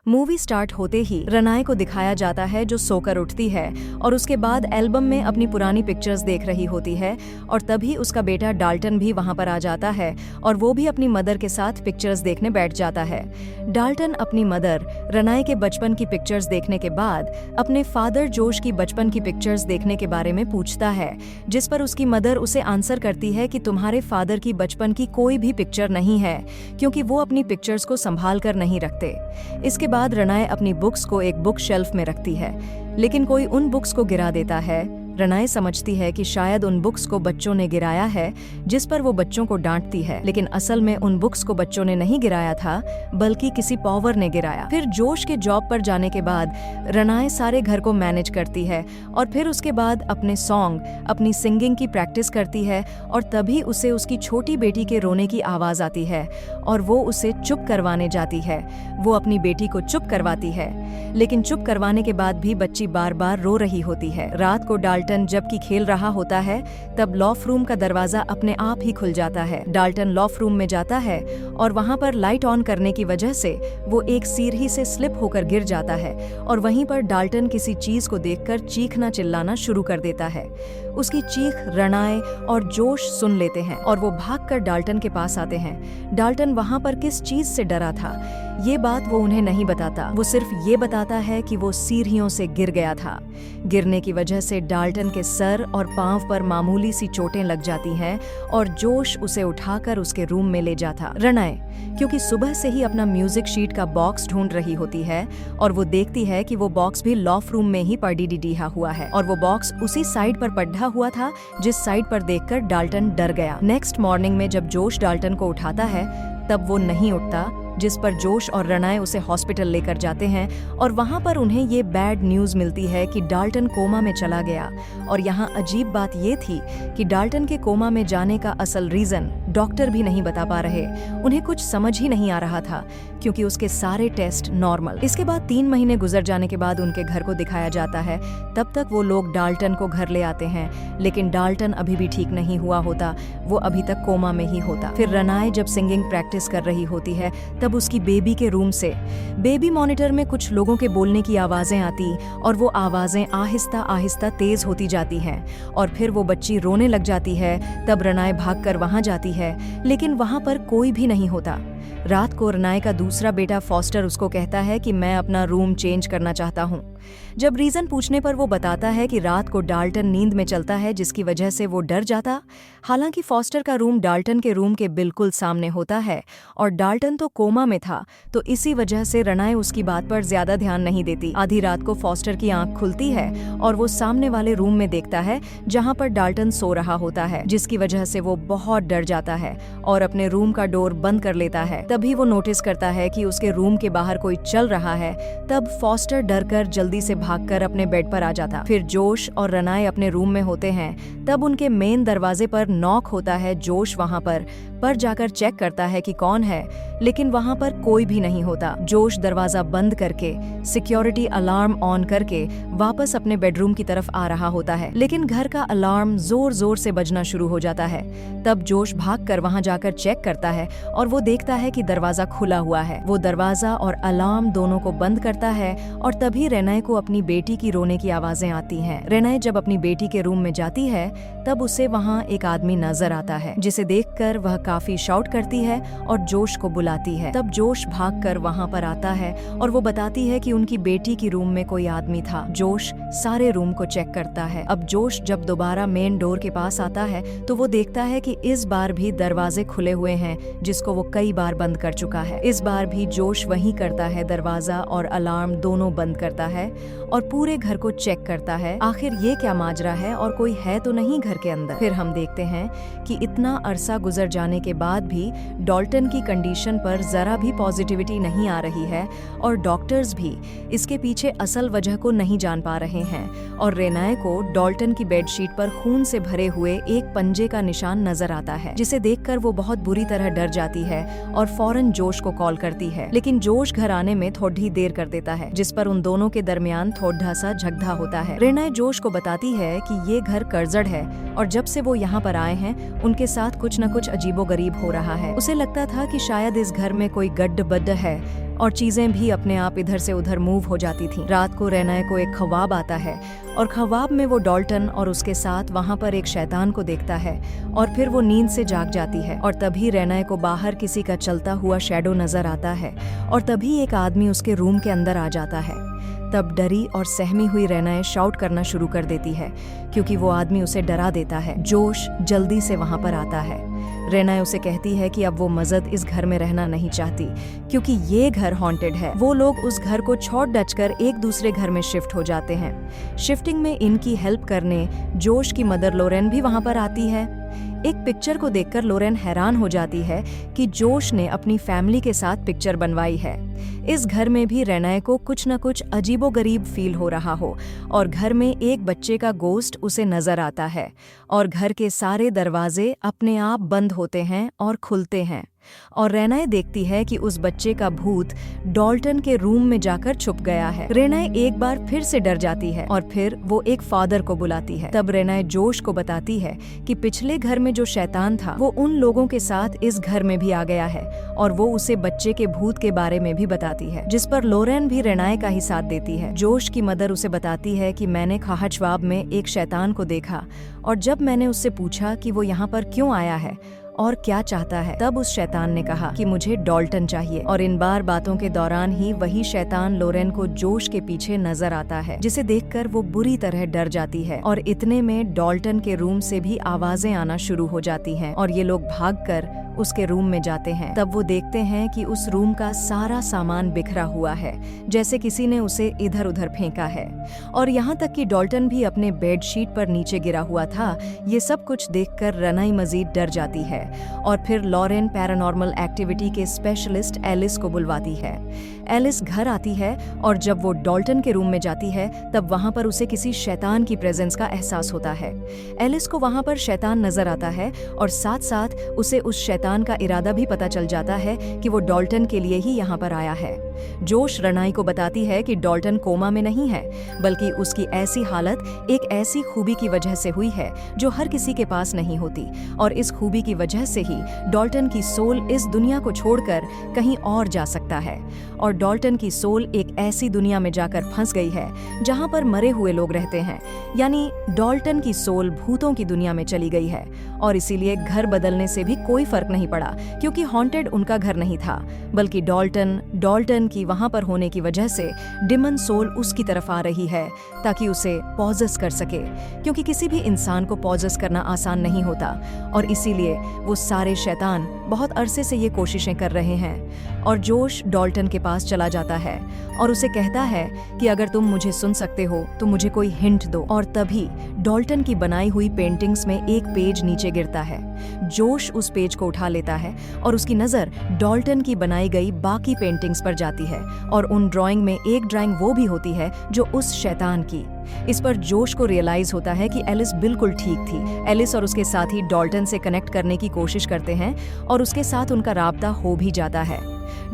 Movie start होते ही रनाए को दिखाया जाता है जो सोकर उठती है और उसके बाद एल्बम में अपनी पुरानी पिक्चर्स देख रही होती है और तभी उसका बेटा डाल्टन भी वहां पर आ जाता है और वो भी अपनी मदर के साथ पिक्चर्स देखने बैठ जाता है। डाल्टन अपनी मदर रनाए के बचपन की पिक्चर्स देखने के बाद अपने फादर जोश की बचपन की पिक्चर्स देखने के बारे में पूछता है, जिस पर उसकी मदर उसे आंसर करती है कि तुम्हारे फादर की बचपन की कोई भी पिक्चर नहीं है क्योंकि वो अपनी पिक्चर्स को संभाल कर नहीं रखते। इसके बाद रनाए अपनी बुक्स को एक बुक शेल्फ में रखती है, लेकिन कोई उन बुक्स को गिरा देता है। रनाए समझती है कि शायद उन बुक्स को बच्चों ने गिराया है, जिस पर वो बच्चों को डांटती है, लेकिन असल में उन बुक्स को बच्चों ने नहीं गिराया था बल्कि किसी पॉवर ने गिराया। फिर जोश के जॉब पर जाने के बाद रनाए सारे घर को मैनेज करती है और फिर उसके बाद अपने सॉन्ग, अपनी सिंगिंग की प्रैक्टिस करती है और तभी उसे उसकी छोटी बेटी के रोने की आवाज आती है और वो उसे चुप करवाने जाती है। वो अपनी बेटी को चुप करवाती है, लेकिन चुप करवाने के बाद भी बच्ची बार बार रो रही होती है। रात को डाल्टन जबकि खेल रहा होता है तब लॉफ रूम का दरवाजा अपने आप ही खुल जाता है। डाल्टन लॉफ रूम में जाता है और वहां पर लाइट ऑन करने की वजह से वो एक सीढ़ी से स्लिप होकर गिर जाता है और वहीं पर डाल्टन किसी चीज को देखकर चीखना चिल्लाना शुरू कर देता है। उसकी चीख रनाए और जोश सुन लेते हैं और वो भागकर डाल्टन के पास आते हैं। डाल्टन वहां पर किस चीज से डरा था ये बात वो उन्हें नहीं बताता, वो सिर्फ ये बताता है कि वो सीढ़ियों से गिर गया था। गिरने की वजह से डाल्टन के सर और पांव पर मामूली सी चोटें लग जाती हैं और जोश उसे उठाकर उसके रूम में ले जाता। रनाए क्योंकि सुबह से ही अपना म्यूजिक शीट का बॉक्स ढूंढ रही होती है और वो देखती है कि वो बॉक्स भी लॉफ रूम में ही पड़ा हुआ है और वो बॉक्स उसी साइड पर पड़ा हुआ था जिस साइड पर देखकर डाल्टन डर गया। नेक्स्ट मॉर्निंग में जब जोश डाल्टन को उठाता है तब वो नहीं उठता, जिस पर जोश और रनाए उसे हॉस्पिटल लेकर जाते हैं और वहां पर उन्हें ये बैड न्यूज मिलती है कि डाल्टन कोमा में चला गया। और यहाँ अजीब बात ये थी कि डाल्टन के कोमा में जाने का असल रीजन डॉक्टर भी नहीं बता पा रहे, उन्हें कुछ समझ ही नहीं आ रहा था क्योंकि उसके सारे टेस्ट नॉर्मल। इसके बाद 3 महीने गुजर जाने के बाद उनके घर को दिखाया जाता है। तब तक वो लोग डाल्टन को घर ले आते हैं, लेकिन डाल्टन अभी भी ठीक नहीं हुआ होता, वो अभी तक कोमा में ही होता। फिर रनाए जब सिंगिंग प्रैक्टिस कर रही होती है तब उसकी बेबी के रूम से बेबी मॉनिटर में कुछ लोगों के बोलने की आवाजें आती और वो आवाजें आहिस्ता आहिस्ता तेज होती जाती हैं और फिर वो बच्ची रोने लग जाती है। तब रनाए भागकर वहां जाती है, लेकिन वहां पर कोई भी नहीं होता। रात को रनाए का दूसरा बेटा फॉस्टर उसको कहता है कि मैं अपना रूम चेंज करना चाहता हूँ। जब रीजन पूछने पर वो बताता है कि रात को डाल्टन नींद में चलता है जिसकी वजह से वो डर जाता। हालांकि फॉस्टर का रूम डाल्टन के रूम के बिल्कुल सामने होता है और डाल्टन तो कोमा में था, तो इसी वजह से रनाए उसकी बात पर ज्यादा ध्यान नहीं देती। आधी रात को फॉस्टर की आंख खुलती है और वो सामने वाले रूम में देखता है जहाँ पर डाल्टन सो रहा होता है, जिसकी वजह से वो बहुत डर जाता है और अपने रूम का डोर बंद कर लेता है। तभी वो नोटिस करता है कि उसके रूम के बाहर कोई चल रहा है। तब फॉस्टर डरकर जल्दी से भागकर अपने बेड पर आ जाता। फिर जोश और रनाए अपने रूम में होते हैं। तब उनके मेन दरवाजे पर नॉक होता है। जोश वहां पर जाकर चेक करता है कि कौन है, लेकिन वहां पर कोई भी नहीं होता। जोश दरवाजा बंद करके सिक्योरिटी अलार्म ऑन करके वापस अपने बेडरूम की तरफ आ रहा होता है, लेकिन घर का अलार्म जोर जोर से बजना शुरू हो जाता है। तब जोश भागकर वहां जाकर चेक करता है और वो देखता है कि दरवाजा खुला हुआ है। वो दरवाजा और अलार्म दोनों को बंद करता है और तभी रनाए को अपनी बेटी की रोने की आवाजें आती हैं। रनाए जब अपनी बेटी के रूम में जाती है तब उसे वहां एक आदमी नजर आता है, जिसे देखकर वह काफी शाउट करती है और जोश को बुलाती है। तब जोश भागकर वहां पर आता है और वो बताती है कि उनकी बेटी की रूम में कोई आदमी था। जोश सारे रूम को चेक करता है। अब जोश जब दोबारा मेन डोर के पास आता है तो वो देखता है कि इस बार भी दरवाजे खुले हुए हैं, जिसको वो कई बार बंद कर चुका है। इस बार भी जोश वही करता है, दरवाजा और अलार्म दोनों बंद करता है और पूरे घर को चेक करता है। आखिर ये क्या माजरा है और कोई है तो नहीं घर के अंदर। फिर हम देखते हैं कि इतना अरसा गुजर जाने के बाद भी डाल्टन की कंडीशन पर जरा भी पॉजिटिविटी नहीं आ रही है और डॉक्टर्स भी इसके पीछे असल वजह को नहीं जान पा रहे हैं। और रेनाए को डाल्टन की बेडशीट पर खून से भरे हुए एक पंजे का निशान नजर आता है, जिसे देखकर वो बहुत बुरी तरह डर जाती है और फौरन जोश को कॉल करती है। लेकिन जोश घर आने में थोड़ी देर कर देता है, जिस पर उन दोनों के दरमियान थोड़ा सा झगड़ा होता है। रेनाए जोश को बताती है कि ये घर कर्जड़ है और जब से वो यहाँ पर आए हैं उनके साथ कुछ न कुछ अजीबो अजीबोगरीब हो रहा है। उसे लगता था कि शायद इस घर में कोई गड्ढ-बड्ढ है और चीजें भी अपने आप इधर से उधर मूव हो जाती थीं। रात को रेनाए को एक ख्वाब आता है और ख्वाब में वो डाल्टन और उसके साथ वहां पर एक शैतान को देखता है और फिर वो नींद से जाग जाती है और तभी रेनाए को बाहर किसी का चलता हुआ शैडो नजर आता है और तभी एक आदमी उसके रूम के अंदर आ जाता है। तब डरी और सहमी हुई रेनाए शाउट करना शुरू कर देती है क्योंकि वो आदमी उसे डरा देता है। जोश जल्दी से वहां पर आता है। रेनाए उसे कहती है कि अब वो मजद इस घर में रहना नहीं चाहती क्योंकि ये घर हॉन्टेड है। वो लोग उस घर को छोड़ डचकर एक दूसरे घर में शिफ्ट हो जाते हैं। शिफ्टिंग में इनकी हेल्प करने जोश की मदर लोरेन भी वहां पर आती है। एक पिक्चर को देखकर लोरेन हैरान हो जाती है कि जोश ने अपनी फैमिली के साथ पिक्चर बनवाई है। इस घर में भी रेनाए को कुछ न कुछ अजीबोगरीब फील हो रहा हो और घर में एक बच्चे का गोस्ट उसे नजर आता है और घर के सारे दरवाजे अपने आप बंद होते हैं और खुलते हैं और रेनाए देखती है कि उस बच्चे का भूत डाल्टन के रूम में जाकर छुप गया है। रेनाए एक बार फिर से डर जाती है और फिर वो एक फादर को बुलाती है। तब रेनाए जोश को बताती है कि पिछले घर में जो शैतान था वो उन लोगों के साथ इस घर में भी आ गया है और वो उसे बच्चे के भूत के बारे में भी बताती है, जिस पर लोरेन भी रेनाए का ही साथ देती है। जोश की मदर उसे बताती है कि मैंने खाहजवाब में एक शैतान को देखा और जब मैंने उससे पूछा कि वो यहाँ पर क्यों आया है और क्या चाहता है, तब उस शैतान ने कहा कि मुझे डाल्टन चाहिए। और इन बार बातों के दौरान ही वही शैतान लोरेन को जोश के पीछे नजर आता है, जिसे देखकर वो बुरी तरह डर जाती है और इतने में डाल्टन के रूम से भी आवाजें आना शुरू हो जाती हैं और ये लोग भागकर उसके रूम में जाते हैं। तब वो देखते हैं कि उस रूम का सारा सामान बिखरा हुआ है, जैसे किसी ने उसे इधर उधर फेंका है और यहाँ तक कि डाल्टन भी अपने बेडशीट पर नीचे गिरा हुआ था। ये सब कुछ देखकर रेनाए मजीद डर जाती है और फिर लोरेन पैरानॉर्मल एक्टिविटी के स्पेशलिस्ट एलिस को बुलवाती है। एलिस घर आती है और जब वो डाल्टन के रूम में जाती है तब वहां पर उसे किसी शैतान की प्रेजेंस का एहसास होता है। एलिस को वहां पर शैतान नजर आता है और साथ साथ उसे उस शैतान का इरादा भी पता चल जाता है कि वो डाल्टन के लिए ही यहाँ पर आया है। जोश रेनाए को बताती है कि डाल्टन कोमा में नहीं है, बल्कि उसकी ऐसी हालत एक ऐसी खूबी की वजह से हुई है जो हर किसी के पास नहीं होती और इस खूबी की वजह से ही डाल्टन की सोल इस दुनिया को छोड़कर कहीं और जा सकता है और डाल्टन की सोल एक ऐसी दुनिया में जाकर फंस गई है जहां पर मरे हुए लोग रहते हैं, यानी डाल्टन की सोल भूतों की दुनिया में चली गई है और इसीलिए घर बदलने से भी कोई फर्क नहीं पड़ा क्योंकि हॉन्टेड उनका घर नहीं था, बल्कि डाल्टन की वहां पर होने की वजह से डिमन सोल उसकी तरफ आ रही है ताकि उसे पॉजेस कर सके, क्योंकि किसी भी इंसान को पॉजेस करना आसान नहीं होता और इसीलिए वो सारे शैतान बहुत अरसे से ये कोशिशें कर रहे हैं। और जोश डाल्टन के पास चला जाता है और उसे कहता है कि अगर तुम मुझे सुन सकते हो तो मुझे कोई हिंट दो। और तभी डाल्टन की बनाई हुई पेंटिंग्स में एक पेज नीचे गिरता है। जोश उस पेज को उठा लेता है और उसकी नजर डाल्टन की बनाई गई बाकी पेंटिंग्स पर जाती है और उन ड्राइंग में एक ड्राइंग वो भी होती है जो उस शैतान की। इस पर जोश को रियलाइज होता है कि एलिस बिल्कुल ठीक थी। एलिस और उसके साथी डाल्टन से कनेक्ट करने की कोशिश करते हैं और उसके साथ उनका राब्ता हो भी जाता है।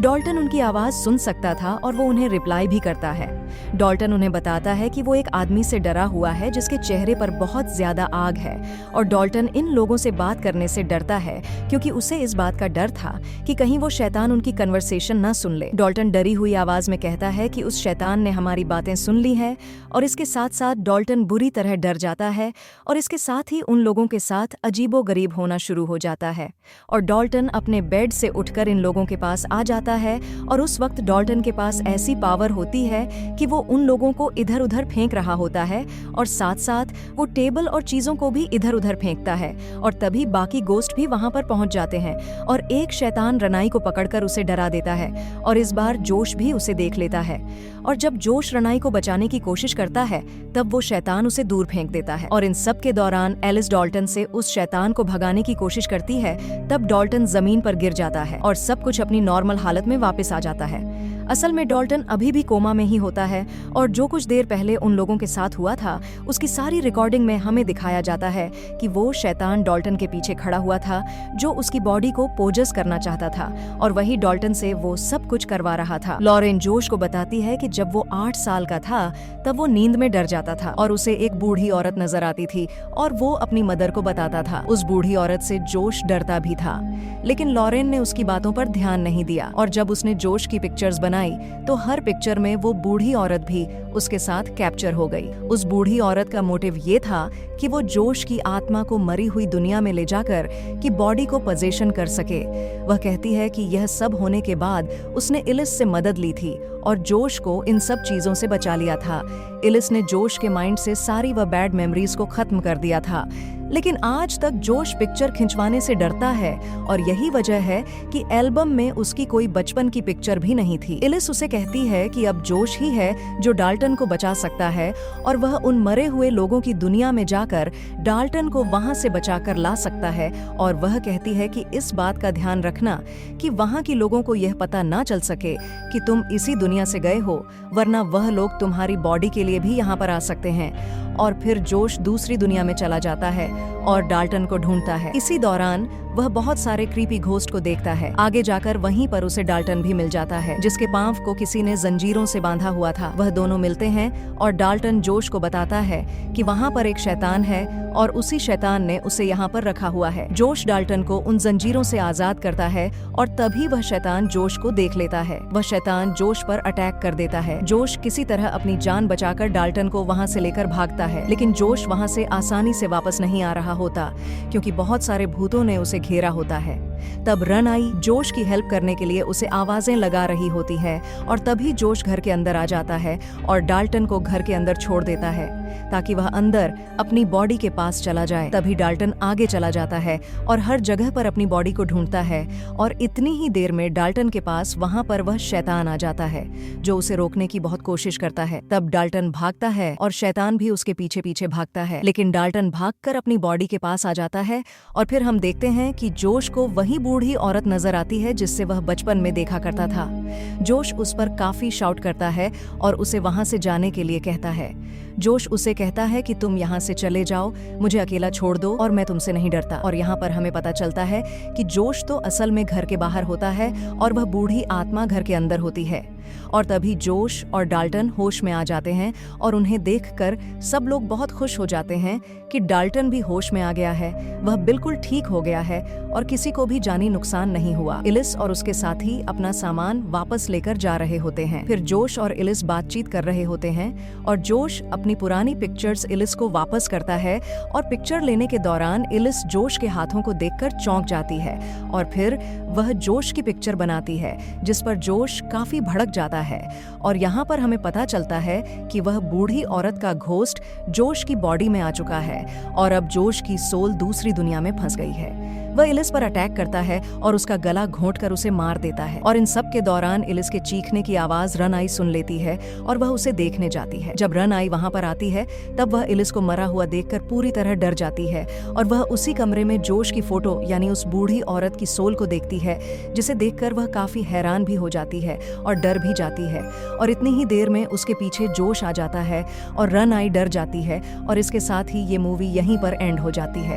डाल्टन उनकी आवाज सुन सकता था और वो उन्हें रिप्लाई भी करता है। डाल्टन उन्हें बताता है कि वो एक आदमी से डरा हुआ है जिसके चेहरे पर बहुत ज्यादा आग है और डाल्टन इन लोगों से बात करने से डरता है क्योंकि उसे इस बात का डर था कि कहीं वो शैतान उनकी कन्वर्सेशन न सुन ले। डाल्टन डरी हुई आवाज में कहता है कि उस शैतान ने हमारी बातें सुन ली है और इसके साथ साथ डाल्टन बुरी तरह डर जाता है और इसके साथ ही उन लोगों के साथ अजीबोगरीब होना शुरू हो जाता है और डाल्टन अपने बेड से उठकर इन लोगों के पास आ जाता है और उस वक्त डाल्टन के पास ऐसी पावर होती है कि वो उन लोगों को इधर उधर फेंक रहा होता है और साथ साथ वो टेबल और चीजों को भी इधर उधर फेंकता है और तभी बाकी गोस्ट भी वहां पर पहुंच जाते हैं और एक शैतान रेनाए को पकड़कर उसे डरा देता है और इस बार जोश भी उसे देख लेता है और जब जोश रेनाए को बचाने की कोशिश करता है तब वो शैतान उसे दूर फेंक देता है। और इन सब के दौरान एलिस डाल्टन से उस शैतान को भगाने की कोशिश करती है, तब डाल्टन जमीन पर गिर जाता है और सब कुछ अपनी नॉर्मल हालत में वापस आ जाता है। असल में डाल्टन अभी भी कोमा में ही होता है और जो कुछ देर पहले उन लोगों के साथ हुआ था उसकी सारी रिकॉर्डिंग में हमें दिखाया जाता है कि वो शैतान डाल्टन के पीछे खड़ा हुआ था जो उसकी बॉडी को पोजस करना चाहता था और वही डाल्टन से वो सब कुछ करवा रहा था। लॉरेन जोश को बताती है कि जब वो 8 साल का था तब वो नींद में डर जाता था और उसे एक बूढ़ी औरत नजर आती थी और वो अपनी मदर को बताता था। उस बूढ़ी औरत से जोश डरता भी था, लेकिन लॉरेन ने उसकी बातों पर ध्यान नहीं दिया और जब उसने जोश की पिक्चर्स बनाई तो हर पिक्चर में वो बूढ़ी औरत भी उसके साथ कैप्चर हो गई। उस बूढ़ी औरत का मोटिव ये था कि वो जोश की आत्मा को मरी हुई दुनिया में ले जाकर कि बॉडी को पोजेशन कर सके। वह कहती है कि यह सब होने के बाद उसने इलिस से मदद ली थी और जोश को इन सब चीजों से बचा लिया था। इलिस ने जोश के माइंड से सारी वह बैड मेमोरीज को खत्म कर दिया था, लेकिन आज तक जोश पिक्चर खिंचवाने से डरता है और यही वजह है कि एल्बम में उसकी कोई बचपन की पिक्चर भी नहीं थी। इलिस उसे कहती है कि अब जोश ही है जो डाल्टन को बचा सकता है और वह उन मरे हुए लोगों की दुनिया में जाकर डाल्टन को वहां से बचाकर ला सकता है और वह कहती है कि इस बात का ध्यान रखना कि वहां के लोगों को यह पता ना चल सके कि तुम इसी दुनिया से गए हो, वरना वह लोग तुम्हारी बॉडी के लिए भी यहाँ पर आ सकते हैं। और फिर जोश दूसरी दुनिया में चला जाता है और डाल्टन को ढूंढता है। इसी दौरान वह बहुत सारे क्रीपी घोस्ट को देखता है। आगे जाकर वहीं पर उसे डाल्टन भी मिल जाता है जिसके पांव को किसी ने जंजीरों से बांधा हुआ था। वह दोनों मिलते हैं और डाल्टन जोश को बताता है कि वहां पर एक शैतान है और उसी शैतान ने उसे यहाँ पर रखा हुआ है। जोश डाल्टन को उन जंजीरों से आजाद करता है और तभी वह शैतान जोश को देख लेता है। वह शैतान जोश पर अटैक कर देता है। जोश किसी तरह अपनी जान बचाकर डाल्टन को वहां से लेकर भागता है, लेकिन जोश वहां से आसानी से वापस नहीं आ रहा होता क्योंकि बहुत सारे भूतों ने उसे घेरा होता है। तब रन आई जोश की हेल्प करने के लिए उसे आवाजें लगा रही होती है और तभी जोश घर के अंदर आ जाता है और डाल्टन को घर के अंदर छोड़ देता है ताकि वह अंदर अपनी बॉडी के पास चला जाए। तभी डाल्टन आगे चला जाता है और हर जगह पर अपनी बॉडी को ढूंढता है और इतनी ही देर में डाल्टन के पास वहां पर वह शैतान आ जाता है जो उसे रोकने की बहुत कोशिश करता है। तब डाल्टन भागता है और शैतान भी उसके पीछे पीछे भागता है, लेकिन डाल्टन भागकर अपनी बॉडी के पास आ जाता है और फिर हम देखते हैं कि जोश को वही बूढ़ी औरत नजर आती है जिससे वह बचपन में देखा करता था। जोश उस पर काफी शाउट करता है और उसे वहां से जाने के लिए कहता है। जोश उसे कहता है कि तुम यहाँ से चले जाओ, मुझे अकेला छोड़ दो और मैं तुमसे नहीं डरता। और यहाँ पर हमें पता चलता है कि जोश तो असल में घर के बाहर होता है और वह बूढ़ी आत्मा घर के अंदर होती है। और तभी जोश और डाल्टन होश में आ जाते हैं और उन्हें देखकर सब लोग बहुत खुश हो जाते हैं कि डाल्टन भी होश में आ गया है, वह बिल्कुल ठीक हो गया है और किसी को भी जानी नुकसान नहीं हुआ। इलिस और उसके साथी अपना सामान वापस लेकर जा रहे होते हैं। फिर जोश और इलिस बातचीत कर रहे होते हैं और जोश अपनी पुरानी पिक्चर्स इलिस को वापस करता है और पिक्चर लेने के दौरान इलिस जोश के हाथों को देखकर चौंक जाती है और फिर वह जोश की पिक्चर बनाती है जिस पर जोश काफी भड़क जाता है और यहाँ पर हमें पता चलता है कि वह बूढ़ी औरत का घोस्ट जोश की बॉडी में आ चुका है और अब जोश की सोल दूसरी दुनिया में फंस गई है। वह इलिस पर अटैक करता है और उसका गला घोंटकर उसे मार देता है और इन सब के दौरान इलिस के चीखने की आवाज रन आई सुन लेती है और वह उसे देखने जाती है। जब रन आई वहां पर आती है तब वह इलिस को मरा हुआ देखकर पूरी तरह डर जाती है और वह उसी कमरे में जोश की फोटो यानी उस बूढ़ी औरत की सोल को देखती है जिसे देखकर वह काफी हैरान भी हो जाती है और डर भी जाती है और इतनी ही देर में उसके पीछे जोश आ जाता है और रन आई डर जाती है और इसके साथ ही ये मूवी यहीं पर एंड हो जाती है।